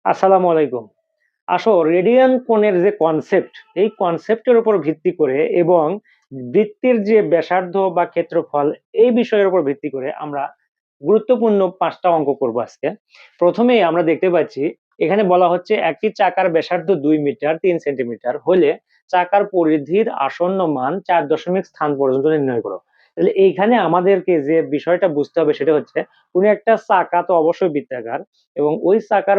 আসসালামু আলাইকুম। রেডিয়ান কোণের যে কনসেপ্ট, এই কনসেপ্টের উপর ভিত্তি করে এবং বৃত্তের যে ব্যাসার্ধ বা ক্ষেত্রফল, এই বিষয়ের উপর ভিত্তি করে আমরা গুরুত্বপূর্ণ ৫ টা অঙ্ক করব আজকে। প্রথমেই আমরা দেখতে পাচ্ছি এখানে বলা হচ্ছে একটি চাকার ব্যাসার্ধ ২ মিটার ৩ সেন্টিমিটার হলে চাকার পরিধির আসন্ন মান ৪ দশমিক স্থান পর্যন্ত নির্ণয় করো। তাহলে এইখানে আমাদেরকে যে বিষয়টা বুঝতে হবে সেটা হচ্ছে কোনো একটা চাকা তো অবশ্যই বৃত্তাকার এবং ওই চাকার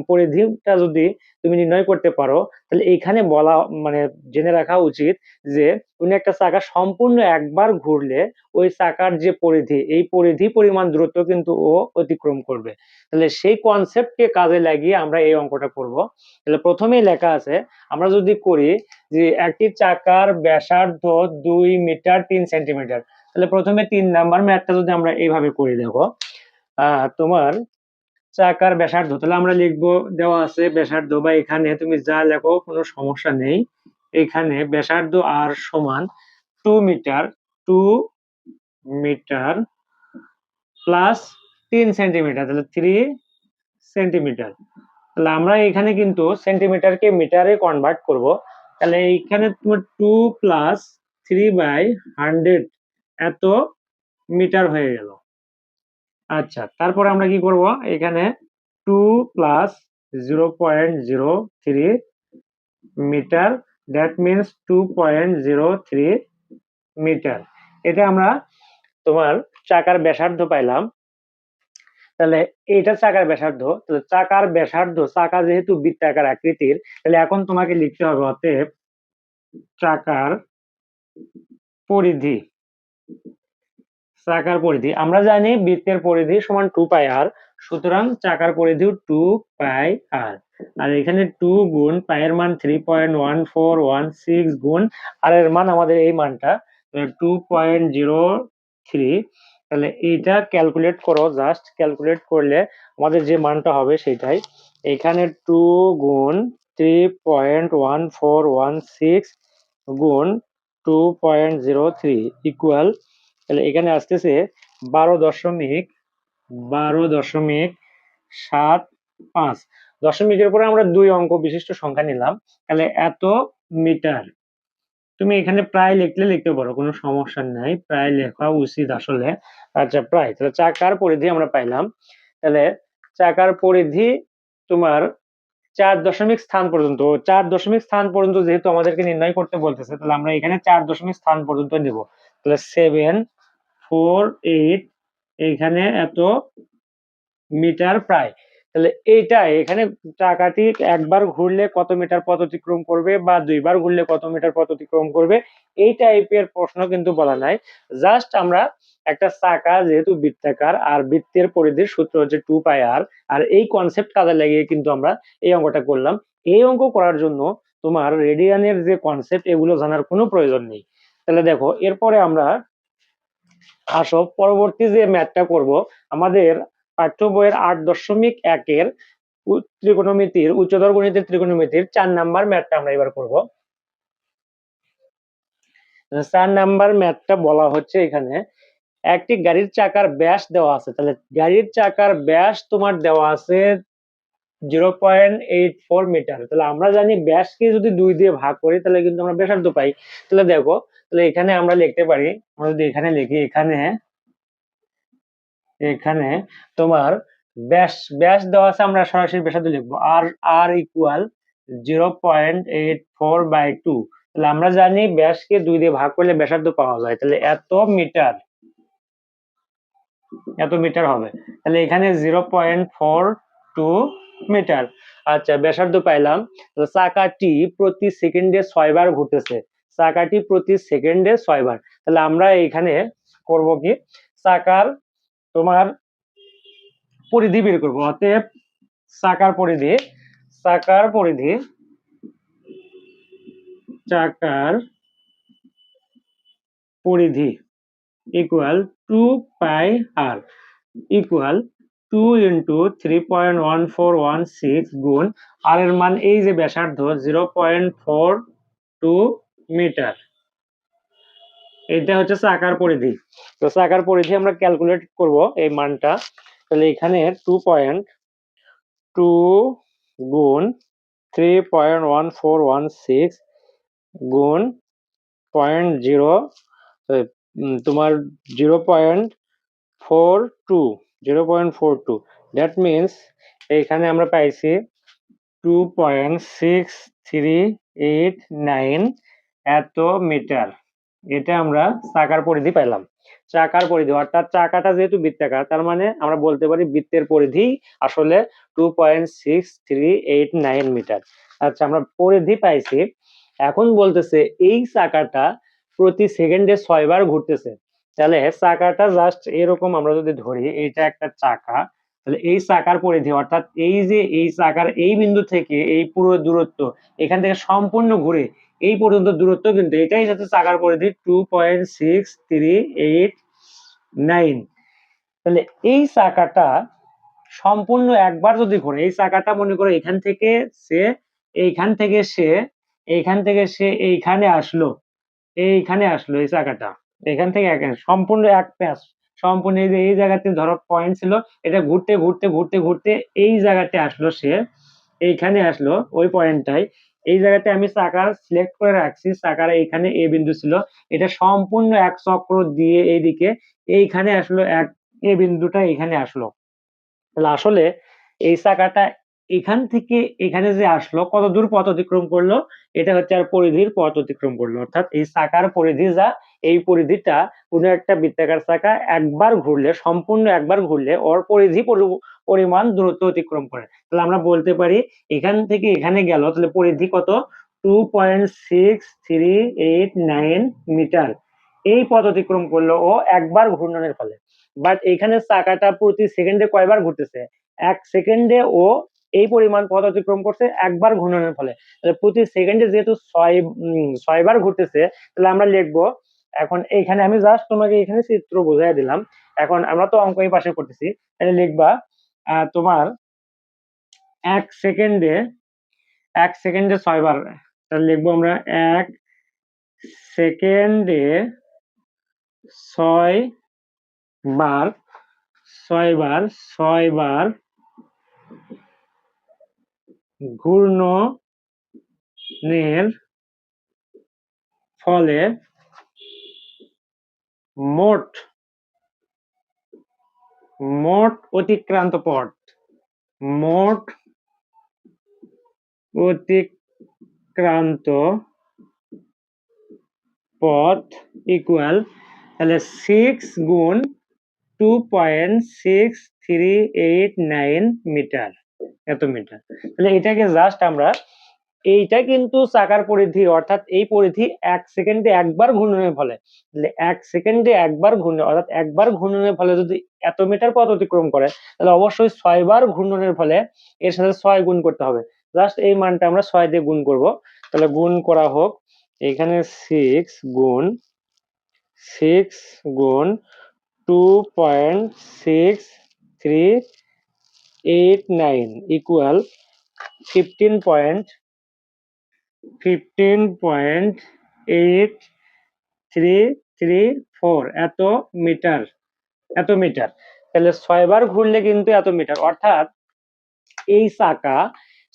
পরিধিটা যদি তুমি নির্ণয় করতে পারো, তাহলে এইখানে বলা মানে জেনে রাখা উচিত যে কোনো একটা চাকা সম্পূর্ণ একবার ঘুরলে ওই চাকার যে পরিধি, এই পরিধি পরিমাণ দূরত্ব কিন্তু ও অতিক্রম করবে। তাহলে সেই কনসেপ্টকে কাজে লাগিয়ে আমরা এই অঙ্কটা করব। তাহলে প্রথমেই লেখা আছে, আমরা যদি করি যে একটি চাকার ব্যাসার্ধ ২ মিটার ৩ সেন্টিমিটার, তাহলে প্রথমে ৩ নাম্বার ম্যাথটা যদি আমরা এইভাবে করি, দেখো তোমার চাকার ব্যাসার্ধ, তাহলে আমরা লিখবো, দেওয়া আছে ব্যাসার্ধ বা এখানে তুমি যা লেখো কোনো সমস্যা নেই। এখানে ব্যাসার্ধ আর সমান 2 মিটার 2 মিটার প্লাস 3 সেন্টিমিটার, তাহলে 3 সেন্টিমিটার। তাহলে আমরা এখানে কিন্তু সেন্টিমিটারকে মিটারে কনভার্ট করব। তাহলে এইখানে তোমার 2 প্লাস 3/100 এত মিটার হয়ে গেল। আচ্ছা, তারপরে আমরা কি করব, এখানে 2 plus 0.03 metre, that means 2.03 metre. এটা আমরা তোমার চাকার ব্যাসার্ধ পাইলাম। তাহলে এটা চাকার ব্যাসার্ধ, তাহলে চাকার ব্যাসার্ধ, চাকা যেহেতু বৃত্তাকার আকৃতির, তাহলে এখন তোমাকে লিখতে হবে অতএব চাকার পরিধি। চাকার পরিধি আমরা জানি বৃত্তের পরিধি সমান 2 পাই আর, সুতরাং চাকার পরিধিও 2 পাই আর। আর এখানে 2 গুণ পায়ের মান 3.1416 গুণ আর এর মান আমাদের এই মানটা 2.03। তাহলে এইটা ক্যালকুলেট করো, জাস্ট ক্যালকুলেট করলে আমাদের যে মানটা হবে সেটাই। এখানে 2 গুণ 3.1416 গুণ 2.03 ইকুয়াল, তাহলে এখানে আসতেছে 12.75। দশমিকের পরে আমরা 2 অঙ্ক বিশিষ্ট সংখ্যা নিলাম, তাহলে এত মিটার। তুমি এখানে প্রায় লিখতে পারো, কোনো সমস্যা নাই, প্রায় লেখা উচিত আসলে। আচ্ছা, প্রায়, তাহলে চাকার পরিধি আমরা পাইলাম। তাহলে চাকার পরিধি তোমার 4 দশমিক স্থান পর্যন্ত, 4 দশমিক স্থান পর্যন্ত যেহেতু আমাদেরকে নির্ণয় করতে বলতেছে, তাহলে আমরা এখানে 4 দশমিক স্থান পর্যন্ত নিব। তাহলে 748 এইখানে এত মিটার প্রায়। তাহলে এইটা এখানে চাকাটি একবার ঘুরলে কত মিটার পথ অতিক্রম করবে বা 2 বার ঘুরলে কত মিটার পথ অতিক্রম করবে, এই টাইপের প্রশ্ন কিন্তু বলা নাই। জাস্ট আমরা একটা চাকা যেহেতু বৃত্তাকার আর বৃত্তের পরিধির সূত্র হচ্ছে 2 পাই আর, আর এই কনসেপ্ট কাজে লাগিয়ে কিন্তু আমরা এই অঙ্কটা করলাম। এই অঙ্ক করার জন্য তোমার রেডিয়ানের যে কনসেপ্ট, এগুলো জানার কোনো প্রয়োজন নেই। তাহলে দেখো, এরপরে আমরা আসো পরবর্তী যে ম্যাথটা করব, আমাদের পাঠ্য বইয়ের 8.1-এর ত্রিকোণমিতির, উচ্চতর গণিতের ত্রিকোণমিতির 4 নাম্বার ম্যাথটা আমরা এবার করব। 4 নাম্বার ম্যাথটা বলা হচ্ছে, এখানে একটি গাড়ির চাকার ব্যাস দেওয়া আছে। তাহলে গাড়ির চাকার ব্যাস তোমার দেওয়া আছে 0.84 মিটার। তাহলে আমরা জানি ব্যাসকে যদি 2 দিয়ে ভাগ করি তাহলে কিন্তু আমরা ব্যাসার্ধ পাই। তাহলে দেখো, তাহলে এখানে আমরা লিখতে পারি, আমরা যদি এখানে লিখি, এখানে এখানে তোমার ব্যাস ব্যাস দেওয়া আছে, আমরা সরাসরি ব্যাসার্ধ লিখবো, আর আর ইকুয়াল 0.84/2। তাহলে আমরা জানি ব্যাসকে 2 দিয়ে ভাগ করলে ব্যাসার্ধ পাওয়া যায়, তাহলে এত মিটার হবে। তাহলে এখানে 0.42 মিটার। আচ্ছা, ব্যাসার্ধ পাইলাম। চাকাটি প্রতি সেকেন্ডে 6 বার ঘুরতেছে, চাকাটি প্রতি সেকেন্ডে 6 বার। তাহলে আমরা এখানে করব কি, চাকার তোমার পরিধি বের করবো। অতএব চাকার পরিধি, চাকার পরিধি, চাকার পরিধি ইকুয়াল 2 পাই আর ইকুয়াল 2 ইন্টু 3.1416 গুণ আর এর মান এই যে ব্যাসার্ধ 0.42 মিটার। এটা হচ্ছে চাকার পরিধি। তো চাকার পরিধি আমরা ক্যালকুলেট করব এই মানটা। তাহলে এখানে টু গুণ 3.1416 গুণ 0.0 তোমার 0.42 0.42, দ্যাট মিনস এইখানে আমরা পাইছি 2.6389 এত মিটার। এটা আমরা চাকার পরিধি পাইলাম। চাকার পরিধি অর্থাৎ চাকাটা যেহেতু বৃত্তাকার, তার মানে আমরা বলতে পারি বৃত্তের পরিধি আসলে 2.6389 মিটার। আচ্ছা, আমরা পরিধি পাইছি। এখন বলতেছে এই চাকাটা প্রতি সেকেন্ডে 6 বার ঘুরতেছে। তাহলে চাকাটা জাস্ট এরকম আমরা যদি ধরি, এটা একটা চাকা, তাহলে এই চাকার পরিধি অর্থাৎ এই যে এই চাকার এই বিন্দু থেকে এই পুরো দূরত্ব, এখান থেকে সম্পূর্ণ ঘুরে এই পর্যন্ত দূরত্ব, কিন্তু এটাই হচ্ছে চাকার পরিধি 2.6389। তাহলে এই চাকাটা সম্পূর্ণ একবার যদি ঘুরে, এই চাকাটা মনে করো এখান থেকে সে এইখানে আসলো, এই চাকাটা এখান থেকে সম্পূর্ণ এক প্যাচ, সম্পূর্ণ এই যে এই জায়গাতে ধরো পয়েন্ট ছিল, এটা ঘুরতে ঘুরতে ঘুরতে ঘুরতে এই জায়গাতে আসলো, সে এইখানে আসলো ওই পয়েন্টটাই। এই জায়গাতে আমি চাকা সিলেক্ট করে রাখছি, চাকার এইখানে এ বিন্দু ছিল, এটা সম্পূর্ণ এক চক্র দিয়ে এইদিকে এইখানে আসলো, এ বিন্দুটা এখানে আসলো। তাহলে আসলে এই চাকাটা এখান থেকে এখানে যে আসলো, কত দূর পথ অতিক্রম করলো, এটা হচ্ছে আর পরিধির পথ অতিক্রম করলো। অর্থাৎ এই চাকার পরিধি যা, এই পরিধিটা কোনো একটা বৃত্তাকার চাকা একবার ঘুরলে, সম্পূর্ণ একবার ঘুরলে ওর পরিধি পরিমাণ দূরত্ব অতিক্রম করে। তাহলে আমরা বলতে পারি এখান থেকে এখানে গেল, তাহলে পরিধি কত, 2.6389 মিটার। এই পথ অতিক্রম করলো ও একবার ঘূর্ণনের ফলে। বাট এখানে চাকাটা প্রতি সেকেন্ডে কয়বার ঘুরতেছে, 1 সেকেন্ডে ও এই পরিমাণ পথ অতিক্রম করছে একবার ঘূর্ণনের ফলে। তাহলে প্রতি সেকেন্ডে যেহেতু 6 বার ঘুরতেছে, তাহলে আমরা লিখবো, এখন এইখানে আমি জাস্ট তোমাকে এখানে চিত্র বোঝাই দিলাম, এখন আমরা তো অঙ্ক এই পাশে করতেছি, তাহলে লিখবা তোমার 1 সেকেন্ডে 6 বার, তাহলে লিখবো আমরা 1 সেকেন্ডে 6 বার 6 বার ঘূর্ণনের ফলে মোট অতিক্রান্ত পথ ইকুয়াল, তাহলে 6 গুণ 2.6389 মিটার, এত মিটার। তাহলে এটাকে জাস্ট আমরা, এইটা কিন্তু চাকার পরিধি, অর্থাৎ এই পরিধি 1 সেকেন্ডে একবার ঘূর্ণনের ফলে, তাহলে 1 সেকেন্ডে একবার ঘূর্ণন, অর্থাৎ একবার ঘূর্ণনের ফলে যদি এত মিটার পথ অতিক্রম করে, তাহলে অবশ্যই 6 বার ঘূর্ণনের ফলে এর সাথে 6 গুণ করতে হবে। জাস্ট এই মানটা আমরা 6 দিয়ে গুণ করব। তাহলে গুণ করা হোক, এখানে 6 গুণ 2.6389 ইকুয়াল 15.8334 এত মিটার। তাহলে 6 বার ঘুরলে কিন্তু এত মিটার, অর্থাৎ এই চাকা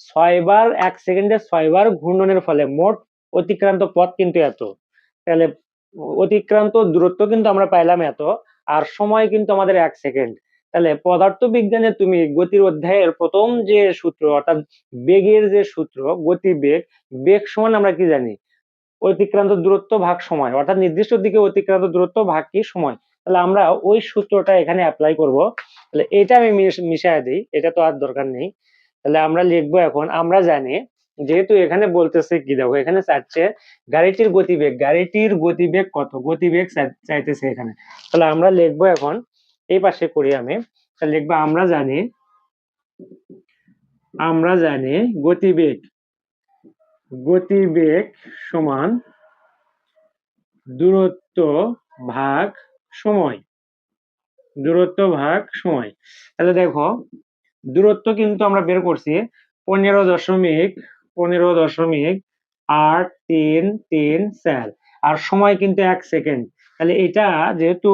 6 বার 1 সেকেন্ডে 6 বার ঘূর্ণনের ফলে মোট অতিক্রান্ত পথ কিন্তু এত। তাহলে অতিক্রান্ত দূরত্ব কিন্তু আমরা পাইলাম এত, আর সময় কিন্তু আমাদের 1 সেকেন্ড। তাহলে পদার্থ বিজ্ঞানে তুমি গতির অধ্যায়ের প্রথম যে সূত্র, অর্থাৎ বেগের যে সূত্র, গতিবেগ, বেগ সমান আমরা কি জানি, অতিক্রান্ত দূরত্ব ভাগ সময়, অর্থাৎ নির্দিষ্ট দিকে অতিক্রান্ত দূরত্ব ভাগ কি সময়। তাহলে আমরা ওই সূত্রটা এখানে অ্যাপ্লাই করব। তাহলে এটা আমি মিশায় দিই, এটা তো আর দরকার নেই। তাহলে আমরা লিখবো, এখন আমরা জানি যেহেতু এখানে বলতেছে কি, দেখো এখানে চাচ্ছে গাড়িটির গতিবেগ কত, গতিবেগ চাইতেছে এখানে। তাহলে আমরা লিখবো, এখন এই পাশে করি আমি, তাহলে লিখবো আমরা জানি গতিবেগ সমান দূরত্ব ভাগ সময়। তাহলে দেখো দূরত্ব কিন্তু আমরা বের করছি 15.833 আর সময় কিন্তু 1 সেকেন্ড। তাহলে এটা যেহেতু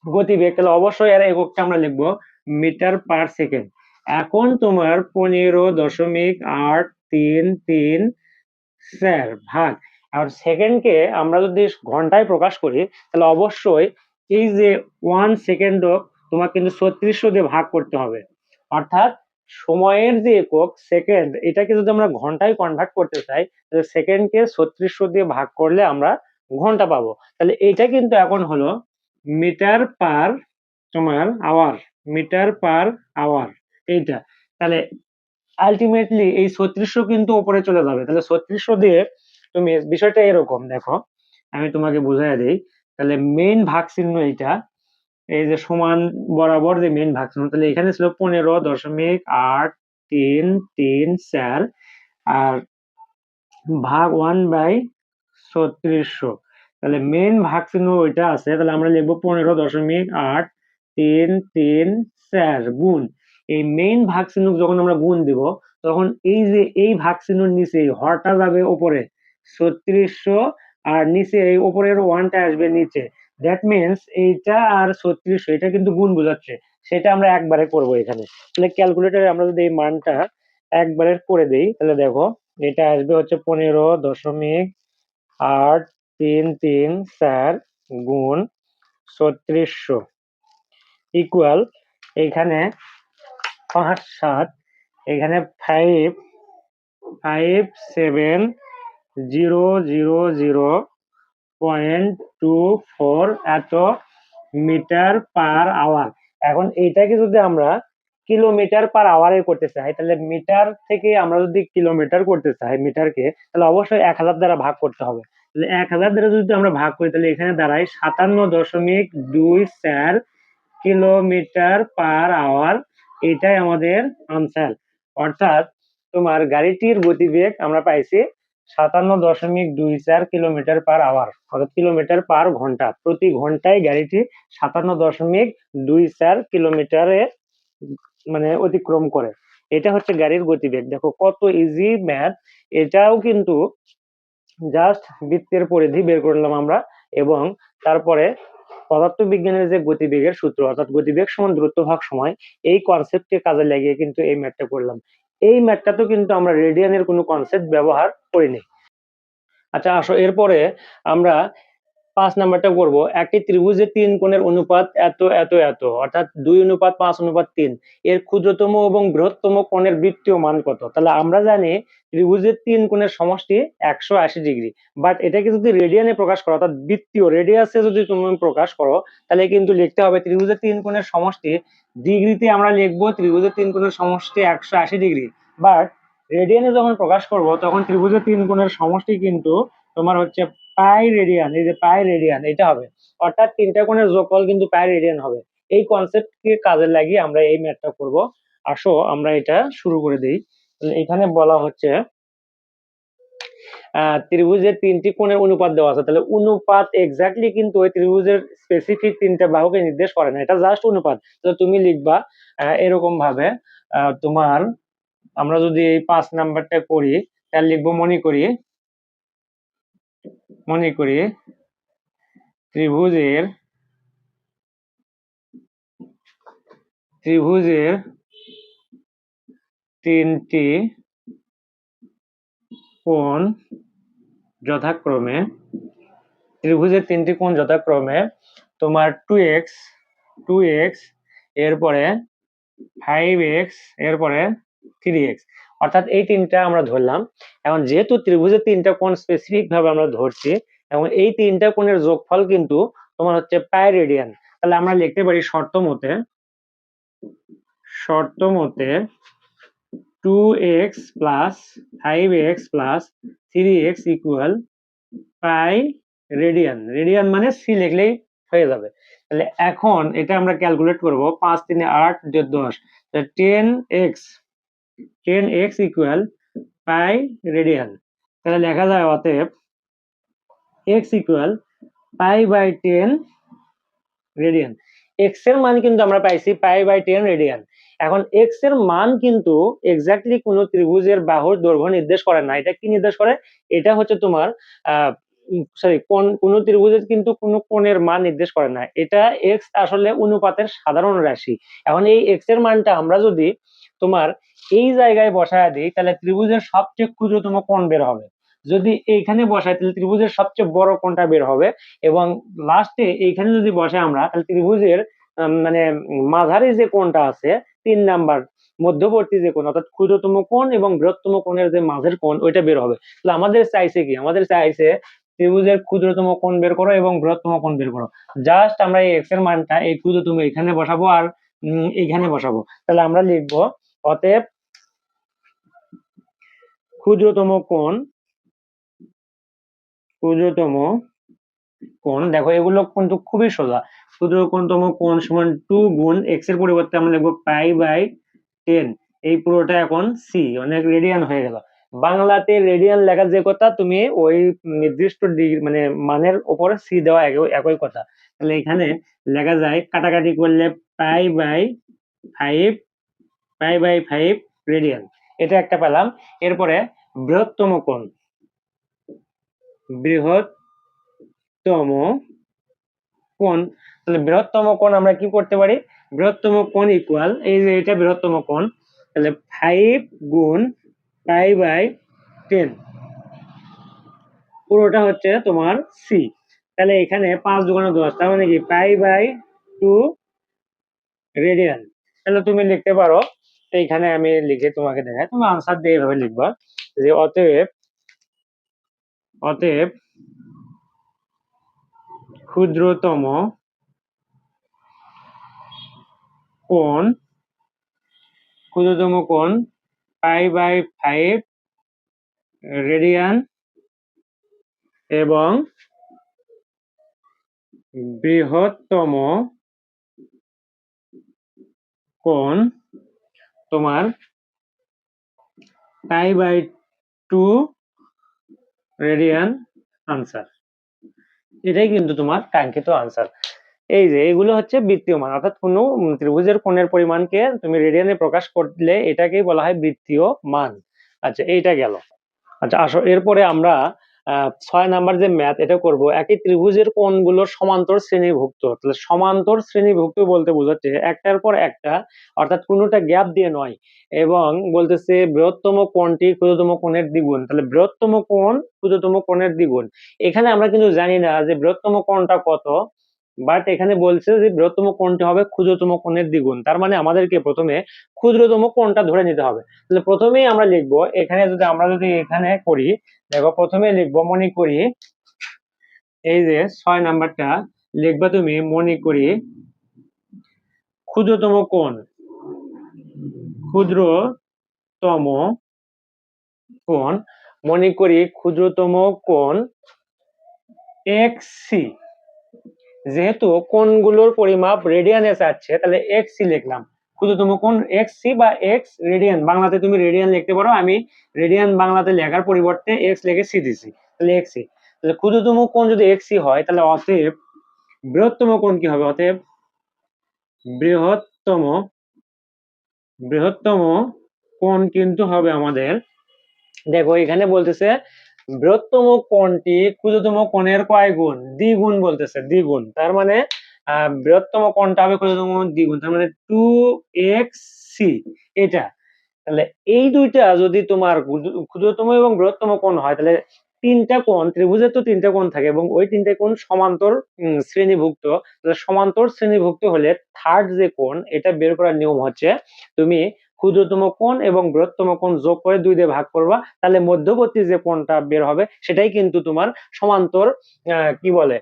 গতিবেগ, তাহলে অবশ্যই এর এককটা আমরা লিখবো মিটার পার সেকেন্ড। এখন তোমার 15.833 ভাগ, আর সেকেন্ডকে আমরা যদি ঘন্টায় প্রকাশ করি তাহলে অবশ্যই এই যে 1 সেকেন্ড তোমার কিন্তু 3600 দিয়ে ভাগ করতে হবে। অর্থাৎ সময়ের যে একক সেকেন্ড, এটাকে যদি আমরা ঘন্টায় কনভার্ট করতে চাই তাহলে সেকেন্ডকে 3600 দিয়ে ভাগ করলে আমরা ঘন্টা পাবো। তাহলে এটা কিন্তু এখন হলো মিটার পার তোমার আওয়ার, মিটার পার আওয়ার এইটা। তাহলে আলটিমেটলি এই 3600 কিন্তু উপরে চলে যাবে। তাহলে 3600 দিয়ে তুমি বিষয়টা এরকম দেখো, আমি তোমাকে বুঝাই দিই। তাহলে মেইন ভাগ চিহ্ন এইটা, এই যে সমান বরাবর যে মেইন ভাগ চিহ্ন, তাহলে এখানে ছিল 15.833 আর ভাগ 1/3600। তাহলে মেইন ভাগ চিহ্ন ওইটা আছে, তাহলে আমরা লিখবো 15.833 গুণ এই মেইন ভাগ চিহ্ন যখন আমরা গুণ দিব তখন এই যে এই ভাগ চিহ্নের নিচে হরটা যাবে উপরে 3600 আর নিচে এই উপরের ওয়ানটা আসবে নিচে। দ্যাট মিনস এইটা আর 3600 এটা কিন্তু গুণ বোঝাচ্ছে, সেটা আমরা একবারে করব এখানে। তাহলে ক্যালকুলেটরে আমরা যদি এই মানটা একবারে করে দেই তাহলে দেখো এটা আসবে হচ্ছে 15.833 গুণ 3600 ইকুয়াল এখানে 5 7, এখানে 557,000.24 এত মিটার পার আওয়ার। এখন এইটাকে যদি আমরা কিলোমিটার পার আওয়ারে করতে চাই তাহলে মিটার থেকে আমরা যদি কিলোমিটার করতে চাই মিটারকে, তাহলে অবশ্যই 1000 দ্বারা ভাগ করতে হবে। তাহলে 1000 দ্বারা যদি আমরা ভাগ করি তাহলে এখানে দাঁড়ায় 57.24 কিলোমিটার পার আওয়ার। এটাই আমাদের আনসার। অর্থাৎ তোমার গাড়িটির গতিবেগ আমরা পাইছি 57.24 কিলোমিটার পার আওয়ার, অর্থাৎ কিলোমিটার পার ঘন্টা। প্রতি ঘন্টায় গাড়িটি 57.24 কিলোমিটারে মানে অতিক্রম করে। এটা হচ্ছে গাড়ির গতিবেগ। দেখো কত ইজি ম্যাথ। এটাও কিন্তু জাস্ট বৃত্তের পরিধি বের করলাম আমরা, এবং তারপরে পদার্থবিজ্ঞানের যে গতিবেগের সূত্র অর্থাৎ গতিবেগ সমান দূরত্ব ভাগ সময়, এই কনসেপ্টকে কাজে লাগিয়ে কিন্তু এই ম্যাথটা করলাম। এই ম্যাথটাতেও কিন্তু আমরা রেডিয়ানের কোনো কনসেপ্ট ব্যবহার করিনি। আচ্ছা আসো এরপরে আমরা 5 নাম্বারটা করব। একটি ত্রিভুজের 3 কোণের অনুপাত এত এত এত, অর্থাৎ 2:5:3। এর ক্ষুদ্রতম এবং বৃহত্তম কোণের বৃত্তীয় মান কত? তাহলে আমরা জানি ত্রিভুজের 3 কোণের সমষ্টি 180 ডিগ্রি, বাট এটাকে যদি রেডিয়ানে প্রকাশ করো অর্থাৎ বৃত্তীয় রেডিয়াসে যদি তুমি প্রকাশ করো তাহলে কিন্তু লিখতে হবে ত্রিভুজের 3 কোণের সমষ্টি ডিগ্রিতে আমরা লিখবো ত্রিভুজের 3 কোণের সমষ্টি 180 ডিগ্রি, বাট রেডিয়ানে যখন প্রকাশ করব তখন ত্রিভুজের 3 কোণের সমষ্টি কিন্তু তোমার হচ্ছে পাই রেডিয়ান। এই যে পাই রেডিয়ান এটা হবে, অর্থাৎ তিনটা কোণের যোগফল কিন্তু পাই রেডিয়ান হবে। এই কনসেপ্টকে কাজে লাগিয়ে আমরা এই ম্যাথটা করব। আসো আমরা এটা শুরু করে দেই। এখানে বলা হচ্ছে ত্রিভুজের 3টি কোণের অনুপাত দেওয়া আছে। তাহলে অনুপাত এক্স্যাক্টলি কিন্তু ওই ত্রিভুজের স্পেসিফিক 3টা বাহুকে নির্দেশ করে না, এটা জাস্ট অনুপাত। তাহলে তুমি লিখবা এরকম ভাবে তোমার, আমরা যদি এই 5 নাম্বারটা করি তাহলে লিখবো মনে করি ত্রিভুজের ত্রিভুজের 3টি কোণ যথাক্রমে তোমার 2x এরপরে 5x এরপরে 3x, অর্থাৎ এই তিনটা আমরা ধরলাম। এখন যেহেতু ত্রিভুজের 3টা কোণ স্পেসিফিক ভাবে আমরা ধরছি এবং এই 3টা কোণের যোগফল কিন্তু তোমার হচ্ছে পাই রেডিয়ান, তাহলে আমরা লিখতে পারি শর্ত মতে 2x plus 5x plus 3x equal পাই রেডিয়ান। রেডিয়ান মানে সি লিখলেই হয়ে যাবে। তাহলে এখন এটা আমরা ক্যালকুলেট করব। 5 3 8 10, 10x ইকুয়াল পাই রেডিয়ান। তাহলে লেখা যায় অতএব x ইকুয়াল পাই/10 রেডিয়ান। এক্স এর মান কিন্তু আমরা পাইছি পাই/10 রেডিয়ান। এখন এক্স এর মান কিন্তু এক্স্যাক্টলি কোন ত্রিভুজের বাহুর দৈর্ঘ্য নির্দেশ করে না। এটা কি নির্দেশ করে? এটা হচ্ছে তোমার সরি, কোন ত্রিভুজের কিন্তু কোনো কোণের মান নির্দেশ করে না, এটা এক্স আসলে অনুপাতের সাধারণ রাশি। এখন এই এক্স এর মানটা আমরা যদি তোমার এই জায়গায় বসায় দিই তাহলে ত্রিভুজের সবচেয়ে ক্ষুদ্রতম কোণ বের হবে। যদি এইখানে বসাই তাহলে ত্রিভুজের সবচেয়ে বড় কোণটা বের হবে, এবং লাস্টে এইখানে যদি বসাই আমরা তাহলে ত্রিভুজের মানে মাঝারি যে কোণটা আছে 3 নাম্বার মধ্যবর্তী যে কোণ অর্থাৎ ক্ষুদ্রতম কোণ এবং বৃহত্তম কোণের যে মাঝের কোণ ওইটা বের হবে। তাহলে আমাদের চাইছে কি, আমাদের চাইছে ত্রিভুজের ক্ষুদ্রতম কোণ বের করো এবং বৃহত্তম কোণ বের করো। জাস্ট আমরা এই এক্স এর মানটা এই ক্ষুদ্রতম এখানে বসাবো আর এখানে বসাবো। তাহলে আমরা লিখবো অতএব ক্ষুদ্রতম কোণ, ক্ষুদ্রতম কোণ, দেখো এগুলো কিন্তু খুবই সোজা। ক্ষুদ্রতম কোণ সমান 2 গুণ এক্স এর পরিবর্তে আমরা লিখবো পাই/10। এই পুরোটা এখন সি, অনেক রেডিয়ান হয়ে গেল। বাংলাতে রেডিয়ান লেখা যে কথা, তুমি ওই নির্দিষ্ট ডিগ্রি মানে মানের উপরে সি দেওয়া একই কথা। তাহলে এখানে লেখা যায় কাটাকাটি করলে পাই/5, পাই/5 রেডিয়ান, এটা একটা পেলাম। এরপরে বৃহত্তম কোণ, বৃহত্তম কোণ, তাহলে বৃহত্তম কোণ আমরা কি করতে পারি, বৃহত্তম কোণ ইকুয়াল এই যে এটা বৃহত্তম কোণ, তাহলে 5 গুণ পাই/10 পুরোটা হচ্ছে তোমার সি। তাহলে এখানে 5 দুগুণে 10, তার মানে কি পাই/2 রেডিয়ান। তাহলে তুমি লিখতে পারো, এইখানে আমি লিখে তোমাকে দেখাই, তুমি আনসার দিয়ে এভাবে লিখবা যে অতএব, অতএব ক্ষুদ্রতম কোণ, ক্ষুদ্রতম কোণ পাই/5 রেডিয়ান এবং বৃহত্তম কোণ তোমার পাই/2 রেডিয়ান। আনসার, এটাই কিন্তু তোমার কাঙ্ক্ষিত আনসার। এই যে এগুলো হচ্ছে বৃত্তীয় মান, অর্থাৎ কোন ত্রিভুজের কোণের পরিমাণকে তুমি রেডিয়ানে প্রকাশ করলে এটাকেই বলা হয় বৃত্তীয় মান। আচ্ছা, এইটা গেল। আচ্ছা আসো, এরপরে আমরা 6 নাম্বার যে ম্যাথ এটা করব, একই ত্রিভুজের কোণগুলোর সমান্তর শ্রেণীভুক্ত। তাহলে সমান্তর শ্রেণীভুক্ত বলতে বোঝাচ্ছে একটার পর একটা, অর্থাৎ কোনোটা গ্যাপ দিয়ে নয়, এবং বলতেছে বৃহত্তম কোণটি ক্ষুদ্রতম কোণের দ্বিগুণ। তাহলে বৃহত্তম কোণ ক্ষুদ্রতম কোণের দ্বিগুণ, এখানে আমরা কিন্তু জানি না যে বৃহত্তম কোণটা কত, বাট এখানে বলছে যে বৃহত্তম কোণটি হবে ক্ষুদ্রতম কোণের দ্বিগুণ। তার মানে আমাদেরকে প্রথমে ক্ষুদ্রতম কোণটা ধরে নিতে হবে। তাহলে প্রথমেই আমরা লিখবো, এখানে যদি আমরা যদি এখানে করি, দেখো প্রথমে লিখবো মনে করি, এই যে 6 নাম্বারটা লিখবা তুমি মনে করি ক্ষুদ্রতম কোণ, ক্ষুদ্রতম কোণ, মনে করি ক্ষুদ্রতম কোণ এক্স সি। যেহেতু কোণগুলোর পরিমাপ রেডিয়ানে চাচ্ছে তাহলে এক্স সি লিখলাম। ক্ষুদ্রতম কোণ এক্স সি বা এক্স রেডিয়ান, বাংলাতে তুমি রেডিয়ান লিখতে পারো, আমি রেডিয়ান বাংলাতে লেখার পরিবর্তে এক্স লিখে সি দিছি, তাহলে এক্স সি। তাহলে ক্ষুদ্রতম কোণ যদি এক্স সি হয় তাহলে অতএব বৃহত্তম কোণ কি হবে, অতএব বৃহত্তম, বৃহত্তম কোণ কিন্তু হবে আমাদের, দেখো এখানে বলতেছে বৃহত্তম কোণটি ক্ষুদ্রতম কোণের কয় গুণ, দ্বিগুণ বলতেছে, দ্বিগুণ। তার মানে বৃহত্তম কোণটা হবে ক্ষুদ্রতম দ্বিগুণ, তার মানে 2xc এটা। তাহলে এই দুইটা যদি তোমার ক্ষুদ্রতম এবং বৃহত্তম কোণ হয় তাহলে 3টা কোণ, ত্রিভুজের তো 3টা কোণ থাকে এবং ওই 3টা কোণ সমান্তর শ্রেণীভুক্ত। তাহলে সমান্তর শ্রেণীভুক্ত হলে থার্ড যে কোণ, এটা বের করার নিয়ম হচ্ছে তুমি ক্ষুদ্রতম কোণ এবং বৃহত্তম কোণ যোগ করে 2 দিয়ে ভাগ করবা, তাহলে মধ্যবর্তী যে কোণটা বের হবে সেটাই কিন্তু তোমার সমান্তর কি বলে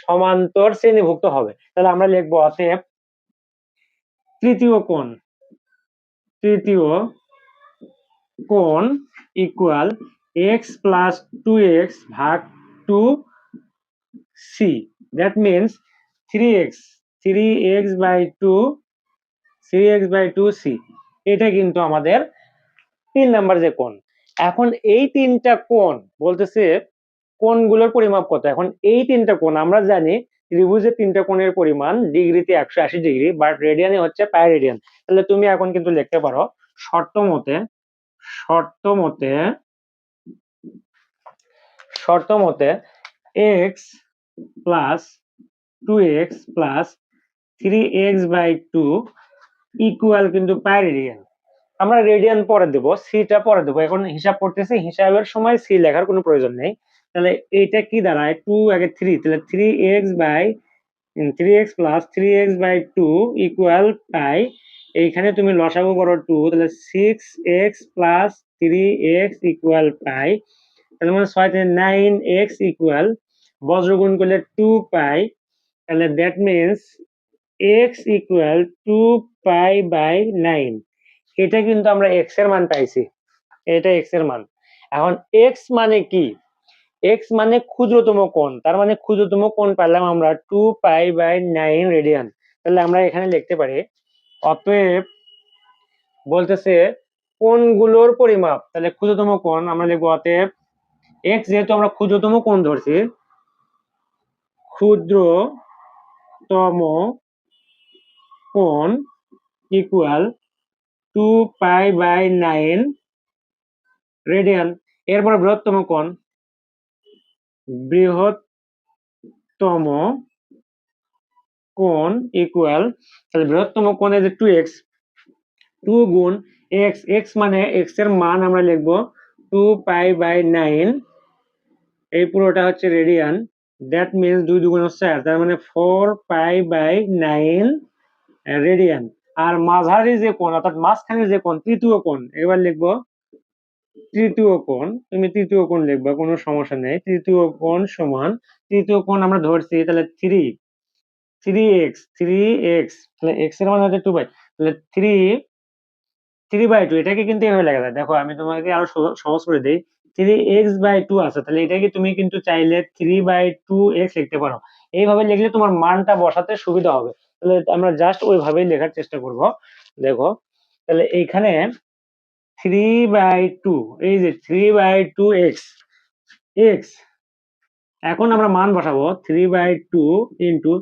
সমান্তর শ্রেণীভুক্ত হবে। তাহলে আমরা লিখবো অতএব তৃতীয় কোণ, তৃতীয় কোণ ইকুয়াল x প্লাস 2x ভাগ 2c, that means 3x, 3x/2, 3x/2c। এটা কিন্তু আমাদের 3 নাম্বার যে কোণ। এখন এই 3টা কোণ বলতেছে কোণগুলোর পরিমাপ কত। এখন এই 3টা কোণ আমরা জানি ত্রিভুজের 3টা কোণের পরিমাণ ডিগ্রিতে 180 ডিগ্রি, বাট রেডিয়ানে হচ্ছে পাই রেডিয়ান। তাহলে তুমি এখন কিন্তু লিখতে পারো শর্ত মতে, শর্ত মতে, শর্ত মতে x plus 2x plus 3x/2 equal কিন্তু পাই রেডিয়ান। আমরা রেডিয়ান পরে দেব, সিটা পরে দেবো, এখন হিসাব করতেছি, হিসাবের সময় সি লেখার কোনো প্রয়োজন নেই। তাহলে এইটা কি দাঁড়ায়, 2 আগে 3, তাহলে 3x প্লাস 3x/2 ইকুয়াল পাই। এইখানে তুমি লসাগু করো 2, তাহলে 6x প্লাস 3x ইকুয়াল পাই। তাহলে মানে 6 থেকে 9x ইকুয়াল, বজ্রগুণ করলে 2 পাই। তাহলে that means x equal 2 pi by 9। এটা কিন্তু আমরা x এর মান পাইছি, এটা x এর মান। এখন x মানে কি, x মানে ক্ষুদ্রতম কোণ, তার মানে ক্ষুদ্রতম কোণ পেলাম আমরা 2 পাই বাই 9 রেডিয়ান। তাহলে আমরা এখানে লিখতে পারি, অতএব বলতেছে কোণগুলোর পরিমাপ, তাহলে ক্ষুদ্রতম কোণ আমরা লিখবো, অতএব x যেহেতু আমরা ক্ষুদ্রতম কোণ ধরছি, ক্ষুদ্রতম কোণ ইকুয়াল 2 পাই বাই 9 রেডিয়ান। এরপর বৃহত্তম কোণ, বৃহত্তম কোণ ইকুয়াল, তাহলে বৃহত্তম কোণে যে 2x, 2 গুণ x, x মানে x এর মান আমরা লিখবো 2 পাই বাই 9, এই পুরোটা হচ্ছে রেডিয়ান। দ্যাট মিনস 2 2 4, তার মানে 4 পাই বাই 9 রেডিয়ান। আর মাঝারি যে কোণ অর্থাৎ মাঝখানে যে কোণ, তৃতীয় কোণ, এবার লিখবো তৃতীয় কোণ, তুমি তৃতীয় কোণ লিখবা, কোনো সমস্যা নেই। তৃতীয় কোণ সমান, তৃতীয় কোণ আমরা ধরছি তাহলে 3x, তাহলে x এর মান হচ্ছে 2 বাই, তাহলে 3/2, এটাকে কিন্তু এভাবে লেখা যায়। দেখো আমি তোমাকে আরো সহজ করে দেই, 3x/2 আছে, তাহলে এটাকে তুমি কিন্তু চাইলে 3/2x লিখতে পারো। এইভাবে লিখলে তোমার মানটা বসাতে সুবিধা হবে। তাহলে আমরা জাস্ট ওইভাবেই লেখার চেষ্টা করব। দেখো তাহলে এইখানে 3/2, এই যে 3/2x, এখন আমরা মান বসাবো 3/2 ইন্টু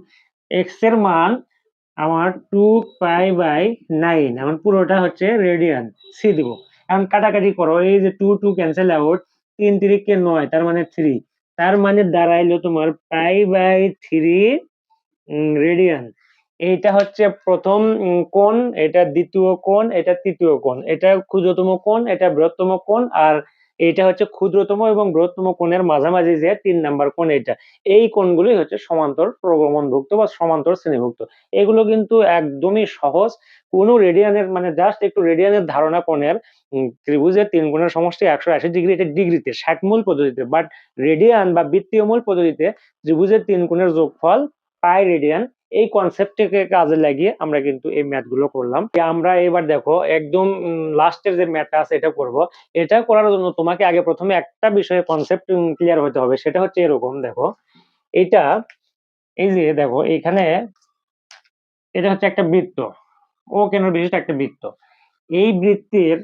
x এর মান আমার 2 পাই বাই 9, এখন পুরোটা হচ্ছে রেডিয়ান, সি দিব। এখন কাটাকাটি করো, এই যে 2 2 ক্যান্সেল আউট, 3 3 কে 9, তার মানে 3, তার মানে দাঁড়াইলো তোমার পাই বাই 3 রেডিয়ান। এইটা হচ্ছে প্রথম কোণ, এটা দ্বিতীয় কোণ, এটা তৃতীয় কোণ, এটা ক্ষুদ্রতম কোণ, এটা বৃহত্তম কোণ, আর এইটা হচ্ছে ক্ষুদ্রতম এবং বৃহত্তম কোণের মাঝামাঝি যে 3 নাম্বার কোণ, এটা। এই কোণগুলি হচ্ছে সমান্তর প্রগমনভুক্ত বা সমান্তর শ্রেণীভুক্ত। এগুলো কিন্তু একদমই সহজ, কোনো রেডিয়ানের মানে জাস্ট একটু রেডিয়ানের ধারণা কোণের, ত্রিভুজের 3 কোণের সমষ্টি 180 ডিগ্রি, এটা ডিগ্রিতে 60 মূল পদ্ধতিতে, বাট রেডিয়ান বা বৃত্তীয় মূল পদ্ধতিতে ত্রিভুজের 3 কোণের যোগফল পাই রেডিয়ান। এই কনসেপ্টটাকে কাজে লাগিয়ে আমরা কিন্তু এই ম্যাথ গুলো করলাম। আমরা এবার দেখো একদম লাস্টের যে ম্যাথটা আছে এটা করব। এটা করার জন্য তোমাকে আগে প্রথমে একটা বিষয়ে কনসেপ্ট ক্লিয়ার হতে হবে, সেটা হচ্ছে এরকম। দেখো এটা, এই যে দেখো এখানে এটা হচ্ছে একটা বৃত্ত, ও কেন বিশিষ্ট একটা বৃত্ত। এই বৃত্তের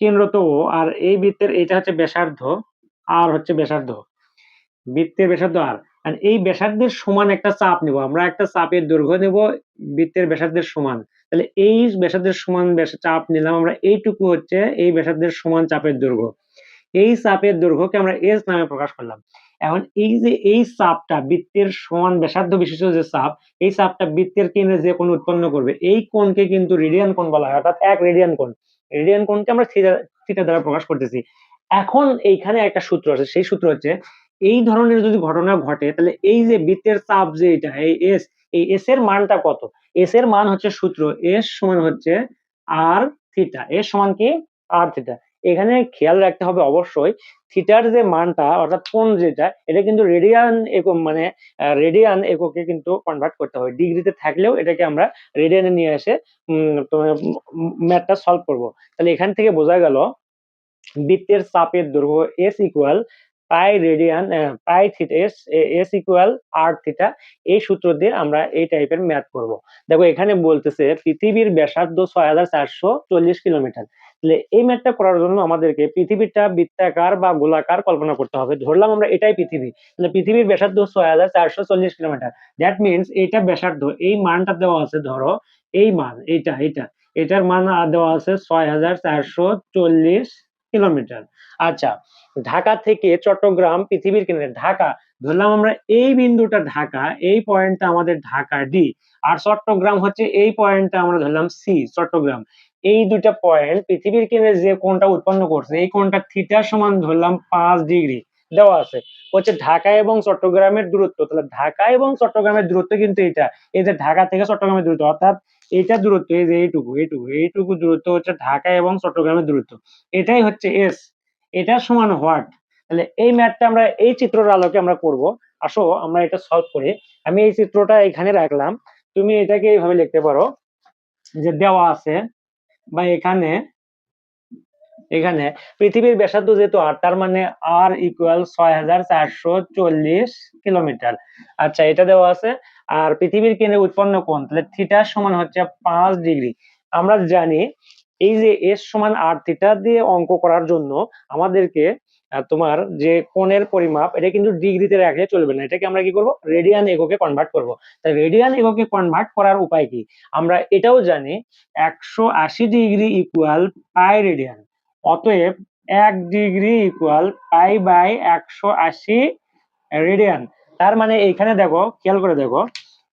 কেন্দ্র তো ও, আর এই বৃত্তের এটা হচ্ছে ব্যাসার্ধ, আর হচ্ছে ব্যাসার্ধ, বৃত্তের ব্যাসার্ধ আর এই ব্যাসার্ধের সমান একটা চাপ নিব আমরা, একটা চাপের দৈর্ঘ্য নেব বৃত্তের ব্যাসার্ধের সমান। তাহলে এই ব্যাসার্ধের সমান চাপ নিলাম আমরা, এইটুকু হচ্ছে এই ব্যাসার্ধের সমান চাপের দৈর্ঘ্য। এই চাপের দৈর্ঘ্যকে আমরা এস নামে প্রকাশ করলাম। এখন এই যে এই চাপটা বৃত্তের সমান ব্যাসার্ধ বিশিষ্ট যে চাপ, এই চাপটা বৃত্তের কেন্দ্রে যে কোণ উৎপন্ন করবে, এই কোণকে কিন্তু রেডিয়ান কোণ বলা হয়, অর্থাৎ 1 রেডিয়ান কোণ। রেডিয়ান কোণকে আমরা থিটা দ্বারা প্রকাশ করতেছি। এখন এইখানে একটা সূত্র আছে, সেই সূত্র হচ্ছে, এই ধরনের যদি ঘটনা ঘটে তাহলে এই যে বৃত্তের চাপ যে এটা, এই এস, এই এস এর মানটা কত, এস এর মান হচ্ছে সূত্র এস সমান হচ্ছে আর থিটা, এস সমান কি আর থিটা। এখানে খেয়াল রাখতে হবে অবশ্যই থিটার যে মানটা অর্থাৎ কোণ যেটা, এটা কিন্তু রেডিয়ান একক মানে রেডিয়ান এককে কিন্তু কনভার্ট করতে হবে। ডিগ্রিতে থাকলেও এটাকে আমরা রেডিয়ানে নিয়ে এসে ম্যাথটা সলভ করব। তাহলে এখান থেকে বোঝা গেল বৃত্তের চাপের দৈর্ঘ্য এস ইকুয়াল পাই রেডিয়ান, পাই থিটা, এস ইকুয়াল আর থিটা। এই সূত্র দিয়ে আমরা এই টাইপের ম্যাথ করব। দেখো এখানে বলতেছে পৃথিবীর ব্যাসার্ধ 6440 কিলোমিটার। তাহলে এই ম্যাথটা করার জন্য আমাদেরকে পৃথিবীটা বৃত্তাকার বা গোলাকার কল্পনা করতে হবে। ধরলাম আমরা এটাই পৃথিবী, তাহলে পৃথিবীর ব্যাসার্ধ 6440 কিলোমিটার। দ্যাট মিনস এইটা ব্যাসার্ধ, এই মানটা দেওয়া আছে, ধরো এই মান, এটার মান দেওয়া আছে 6440 কিলোমিটার। আচ্ছা, ঢাকা থেকে চট্টগ্রাম পৃথিবীর কেন্দ্রে, ঢাকা ধরলাম আমরা এই বিন্দুটা ঢাকা, এই পয়েন্টটা আমাদের ঢাকা ডি, আর চট্টগ্রাম হচ্ছে এই পয়েন্টটা আমরা ধরলাম সি চট্টগ্রাম। এই দুইটা পয়েন্ট পৃথিবীর কেন্দ্রে যে কোণটা উৎপন্ন করছে এই কোণটা থিটা সমান ধরলাম 5 ডিগ্রি দেওয়া আছে। হচ্ছে ঢাকা এবং চট্টগ্রামের দূরত্ব, তাহলে ঢাকা এবং চট্টগ্রামের দূরত্ব কিন্তু এটা, এই যে ঢাকা থেকে চট্টগ্রামের দূরত্ব, অর্থাৎ এইটা দূরত্ব, এই যে এইটুকু দূরত্ব হচ্ছে ঢাকা এবং চট্টগ্রামের দূরত্ব, এটাই হচ্ছে এস। এটা সমান হোয়াট? তাহলে এই ম্যাথটা আমরা এই চিত্রের আলোকে আমরা করব। আসো আমরা এটা সলভ করি। আমি এই চিত্রটা এখানে রাখলাম, তুমি এটাকে এইভাবে লিখতে পারো যে দেওয়া আছে বা এখানে এখানে পৃথিবীর ব্যাসার্ধ যেহেতু আর, তার মানে আর ইকুয়াল 6440 কিলোমিটার। আচ্ছা, এটা দেওয়া আছে। আর পৃথিবীর কেন্দ্রে উৎপন্ন কোণ, তাহলে থিটা সমান হচ্ছে 5 ডিগ্রি। আমরা জানি এই যে এস সমান আর থিটা দিয়ে অঙ্ক করার জন্য আমাদেরকে তোমার যে কোণের পরিমাপ এটা কিন্তু ডিগ্রিতে রাখলে চলবে না, এটাকে আমরা কি করব, রেডিয়ান এককে কনভার্ট করব। তাই রেডিয়ান এককে কনভার্ট করার উপায় কি? আমরা এটাও জানি 180 ডিগ্রি ইকুয়াল পাই রেডিয়ান। অতএব 1 degree equal pi by 180 radian. তার মানে এইখানে দেখো, খেয়াল করে দেখো,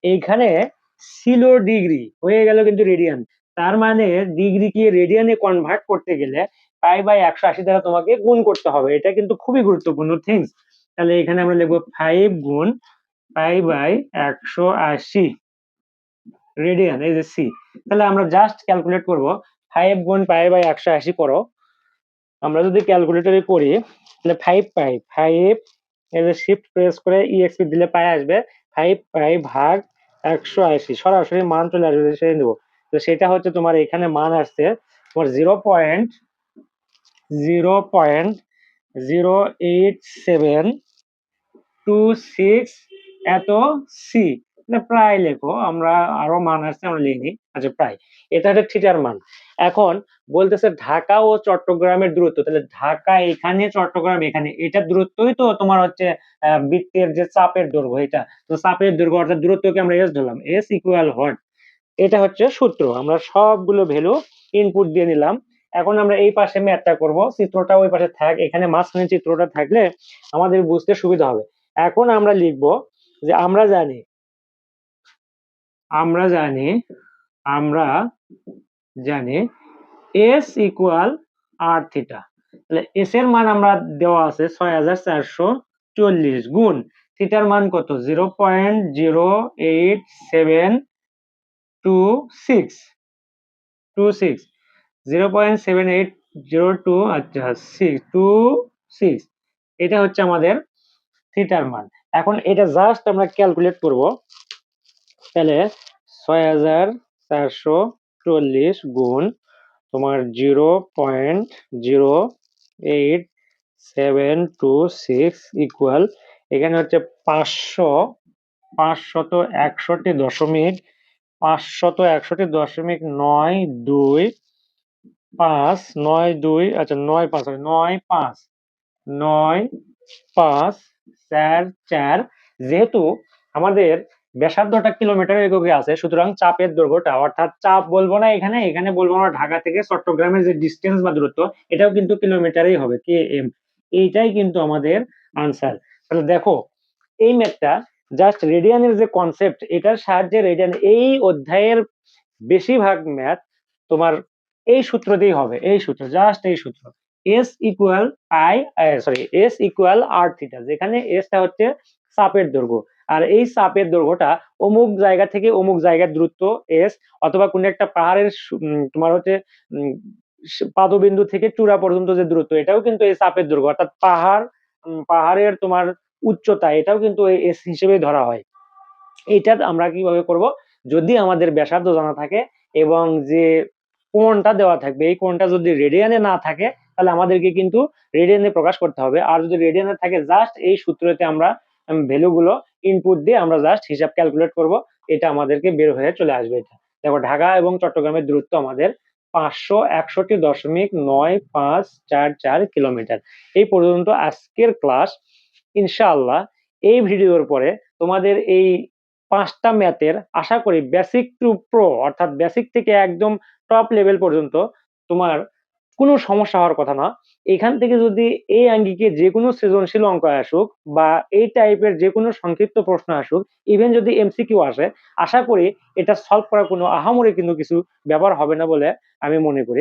এইখানে ছিল ডিগ্রি, হয়ে গেল কিন্তু রেডিয়ান। তার মানে ডিগ্রিকে রেডিয়ানে কনভার্ট করতে গেলে পাই বাই 180 দ্বারা তোমাকে গুণ করতে হবে, এটা কিন্তু খুবই গুরুত্বপূর্ণ থিংস। তাহলে এখানে আমরা লিখবো 5 গুণ পাই বাই 180 রেডিয়ান, এই যে সি। তাহলে আমরা জাস্ট ক্যালকুলেট করব, 5 গুণ পাই বাই 180 করো। আমরা যদি ক্যালকুলেটরে করি তাহলে 5 পাই, 5 এর শিফট প্রেস করে ইএক্সপি দিলে পাই আসবে, 5 পাই ভাগ 180 সরাসরি মান চলে আসবে, সেটা দেবো। তো সেটা হচ্ছে তোমার এখানে মান আসছে তোমার 0.08726 এত সি। প্রায় লেখো, আমরা আরো মান আসছে আমরা লিখি। আচ্ছা, প্রায় এটা হচ্ছে থিটার মান। এখন বলতেছে ঢাকা ও চট্টগ্রামের দূরত্ব, তাহলে ঢাকা এখানে, চট্টগ্রাম এখানে, এটার দূরত্বই তো তোমার হচ্ছে বৃত্তের যে চাপের দৈর্ঘ্য, এটা তো চাপের দৈর্ঘ্য অর্থাৎ দূরত্বকে আমরা এস ধরলাম, এস ইকুয়াল হোয়াট? এটা হচ্ছে সূত্র। আমরা সবগুলো ভ্যালু ইনপুট দিয়ে নিলাম। এখন আমরা এই পাশে ম্যাথটা করব, চিত্রটা ওই পাশে থাক, এখানে মাঝখানে চিত্রটা থাকলে আমাদের বুঝতে সুবিধা হবে। এখন আমরা লিখব যে আমরা জানি আমরা জানি আমরা জানি এস ইকুয়াল আর থিটা। তাহলে এস এর মান আমরা দেওয়া আছে 6440 গুণ থিটার মান কত, 0.08726 0.7802, আচ্ছা 26, এটা হচ্ছে আমাদের থিটার মান। এখন এটা জাস্ট আমরা ক্যালকুলেট করব। তাহলে 6440 গুণ তোমার 0.08726 ইকুয়াল, এখানে হচ্ছে 561.925, আচ্ছা 95, যেহেতু আমাদের ব্যাসার্ধটা কিলোমিটার এককে আছে, সুতরাং চাপের দৈর্ঘ্যটা, অর্থাৎ চাপ বলবো না এখানে, এখানে বলবো না, ঢাকা থেকে চট্টগ্রামের যে ডিস্টেন্স বা দূরত্ব এটাও কিন্তু কিলোমিটারেই হবে, কে এম। এইটাই কিন্তু আমাদের আনসার। তাহলে দেখো এই ম্যাথটা জাস্ট রেডিয়ানের যে কনসেপ্ট, এটার সাহায্যে রেডিয়ান এই অধ্যায়ের বেশিরভাগ ম্যাথ তোমার এই সূত্র দিয়েই হবে, এই সূত্র, জাস্ট এই সূত্র, এস ইকুয়াল এস ইকুয়াল আর থিটা, যেখানে এসটা হচ্ছে চাপের দৈর্ঘ্য, আর এই চাপের দৈর্ঘ্যটা অমুক জায়গা থেকে অমুক জায়গার দূরত্ব এস, অথবা কোন একটা পাহাড়ের তোমার হচ্ছে পাদবিন্দু থেকে চূড়া পর্যন্ত যে দূরত্ব, এটাও কিন্তু এই চাপের দৈর্ঘ্য, অর্থাৎ পাহাড়ের তোমার উচ্চতা, এটাও কিন্তু এস হিসেবে ধরা হয়। এইটা আমরা কিভাবে করব, যদি আমাদের ব্যাসার্ধ জানা থাকে এবং যে কোণটা দেওয়া থাকবে এই কোণটা যদি রেডিয়ানে না থাকে, তাহলে আমাদেরকে কিন্তু রেডিয়ানে প্রকাশ করতে হবে। আর যদি রেডিয়ানে থাকে, জাস্ট এই সূত্রতে আমরা ভ্যালু গুলো ইনপুট দিয়ে আমরা জাস্ট হিসাব ক্যালকুলেট করব, এটা আমাদেরকে বের হয়ে চলে আসবে। এটা দেখো, ঢাকা এবং চট্টগ্রামের দূরত্ব আমাদের 561.9544 কিলোমিটার। এই পর্যন্ত আজকের ক্লাস। ইনশাআল্লাহ এই ভিডিওর পরে তোমাদের এই 5টা ম্যাথের আশা করি বেসিক টু প্রো, অর্থাৎ বেসিক থেকে একদম টপ লেভেল পর্যন্ত তোমার কোনো সমস্যা হওয়ার কথা না। এখান থেকে যদি এই আঙ্গিকে যেকোনো সৃজনশীল অঙ্ক আসুক বা এই টাইপের যেকোনো সংক্ষিপ্ত প্রশ্ন আসুক, ইভেন যদি এমসিকিউ আসে, আশা করি এটা সলভ করা কোনো আহামরি কিন্তু কিছু ব্যাপার হবে না বলে আমি মনে করি।